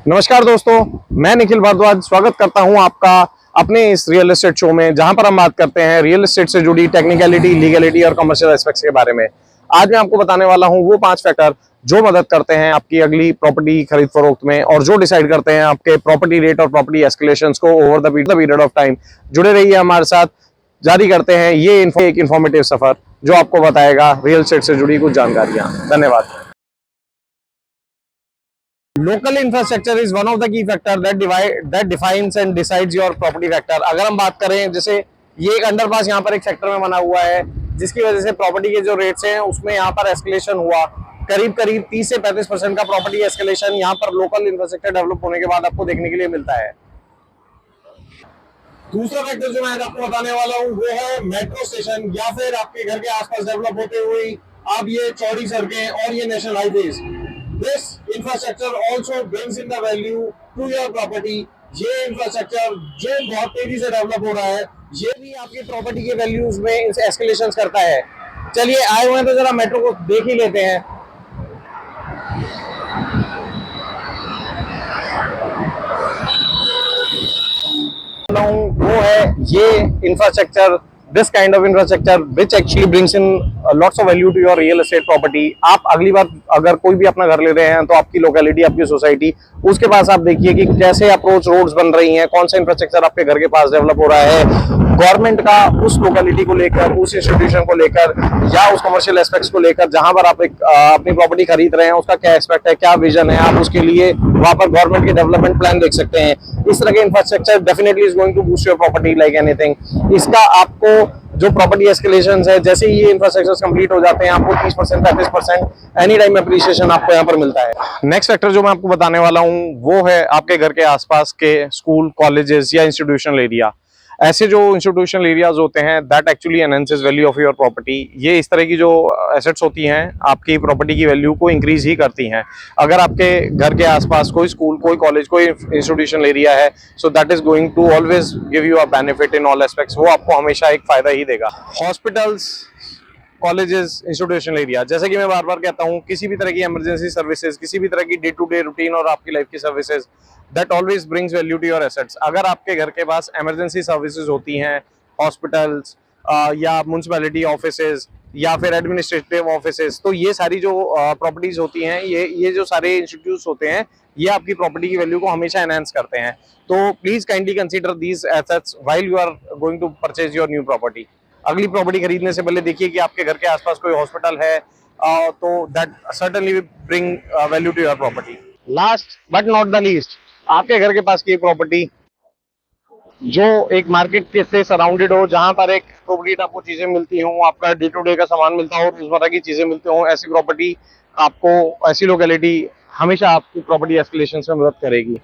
नमस्कार दोस्तों, मैं निखिल भारद्वाज स्वागत करता हूं आपका अपने इस रियल एस्टेट शो में, जहां पर हम बात करते हैं रियल एस्टेट से जुड़ी टेक्निकलिटी, लीगलिटी और कमर्शियल एस्पेक्ट्स के बारे में। आज मैं आपको बताने वाला हूं वो 5 फैक्टर जो मदद करते हैं आपकी अगली प्रॉपर्टी खरीद फरोख्त में और जो डिसाइड करते हैं आपके प्रॉपर्टी रेट और प्रॉपर्टी एस्केलेशंस को over the period of time. जुड़े रहिए हमारे साथ, जारी करते हैं ये एक इन्फॉर्मेटिव सफर जो आपको बताएगा रियल एस्टेट से जुड़ी कुछ जानकारियां। धन्यवाद। Local infrastructure is one of the key factor that defines and decides your property factor। अगर हम बात करें, जैसे ये एक अंडरपास यहाँ पर एक सेक्टर में बना हुआ है, जिसकी वजह से प्रॉपर्टी के जो रेट्स हैं उसमें यहाँ पर एस्केलेशन हुआ। करीब 30 से 35% का प्रॉपर्टी एस्केलेशन यहाँ पर लोकल इंफ्रास्ट्रक्चर डेवलप होने के बाद आपको देखने के लिए मिलता है। दूसरा फैक्टर जो मैं आज आपको बताने वाला हूँ वो है मेट्रो स्टेशन, या फिर आपके घर के आसपास डेवलप होते हुए अब ये चौड़ी सड़कें और ये national highways. This infrastructure also brings in the value to your property। ये इंफ्रास्ट्रक्चर जो बहुत तेजी से डेवलप हो रहा है, ये भी आपकी प्रॉपर्टी के वैल्यूज में एस्केलेशन करता है। चलिए आए हुए हैं तो जरा मेट्रो को देख ही लेते हैं। वो है ये infrastructure, this kind of infrastructure which actually brings in lots of value to your real estate property। आप अगली बार अगर कोई भी अपना घर ले रहे हैं तो आपकी लोकेलिटी, आपकी सोसाइटी, उसके पास आप देखिए कि कैसे अप्रोच रोड्स बन रही हैं, कौन सा इंफ्रास्ट्रक्चर आपके घर के पास डेवलप हो रहा है। गवर्नमेंट का उस लोकेलिटी को लेकर, उस इंस्टीट्यूशन को लेकर या उस कमर्शियल एस्पेक्ट्स को लेकर जहां पर आप अपनी प्रॉपर्टी खरीद रहे हैं, उसका क्या एस्पेक्ट है, क्या विजन है, आप उसके लिए वहां पर गवर्नमेंट के डेवलपमेंट प्लान देख सकते हैं। इस तरह के infrastructure definitely is going to boost your property like anything. इसका आपको जो प्रॉपर्टी एस्केलेशन है, जैसे ही ये इंफ्रास्ट्रक्चर कंप्लीट हो जाते हैं, आपको 30% 35% एनी टाइम एप्रिसिएशन आपको यहाँ पर मिलता है। नेक्स्ट फैक्टर जो मैं आपको बताने वाला हूँ वो है आपके घर के आसपास के स्कूल, कॉलेजेस या इंस्टीट्यूशनल एरिया। ऐसे जो इंस्टीट्यूशनल एरियाज होते हैं that actually enhances value of your property. ये इस तरह की जो एसेट्स होती हैं आपकी प्रॉपर्टी की वैल्यू को इंक्रीज ही करती हैं। अगर आपके घर के आसपास कोई स्कूल, कोई कॉलेज, कोई इंस्टीट्यूशनल एरिया है, so that is going to always give you a benefit in all aspects. वो आपको हमेशा एक फायदा ही देगा। हॉस्पिटल्स, कॉलेजेस, इंस्टीट्यूशनल एरिया, जैसे कि मैं बार बार कहता हूँ, किसी भी तरह की इमरजेंसी सर्विसेज, किसी भी तरह की डे टू डे रूटीन और आपकी लाइफ की services, that always brings value to your assets. अगर आपके घर के पास इमरजेंसी सर्विसेज होती हैं, हॉस्पिटल्स या म्युनिसिपैलिटी ऑफिसेज या फिर एडमिनिस्ट्रेटिव ऑफिसेज, तो ये सारी जो प्रॉपर्टीज होती हैं, ये जो सारे इंस्टीट्यूट्स होते हैं, ये आपकी प्रॉपर्टी की वैल्यू को हमेशा एनहांस करते हैं। तो please kindly consider these assets while you are going to purchase your new property. अगली प्रॉपर्टी खरीदने से पहले देखिए कि आपके घर के आसपास कोई हॉस्पिटल है, तो that certainly bring value to your property. Last but not the least, आपके घर के पास की प्रॉपर्टी जो एक मार्केट के से सराउंडेड हो, जहां पर एक अप्रोप्रिएट आपको चीजें मिलती हों, आपका डे टू डे का सामान मिलता हो, रोजमर्रा की चीजें मिलती हों, ऐसी प्रॉपर्टी आपको, ऐसी लोकेलिटी हमेशा आपकी प्रॉपर्टी एस्केलेशन में मदद करेगी।